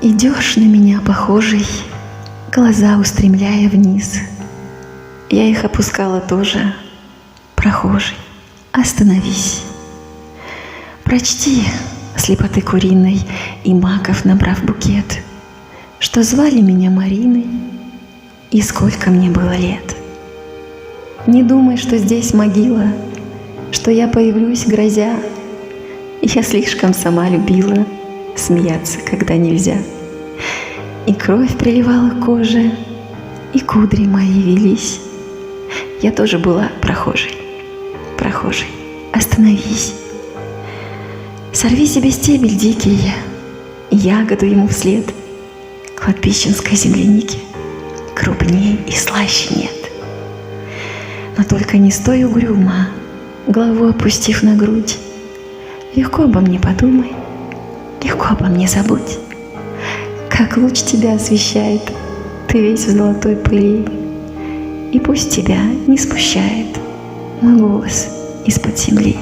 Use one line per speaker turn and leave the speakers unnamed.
Идешь на меня похожий, глаза устремляя вниз. Я их опускала тоже. Прохожий, остановись. Прочти слепоты куриной и маков набрав букет, что звали меня Мариной и сколько мне было лет. Не думай, что здесь могила, что я появлюсь грозя. Я слишком сама любила смеяться, когда нельзя. И кровь приливала к коже, и кудри мои велись. Я тоже была прохожей. Прохожий, остановись. Сорви себе стебель дикий, ягоду ему вслед. Кладбищенской земляники крупней и слаще нет. Но только не стой угрюмо, голову опустив на грудь. Легко обо мне подумай, легко обо мне забудь. Как луч тебя освещает, ты весь в золотой пыли. И пусть тебя не смущает мой голос из-под земли.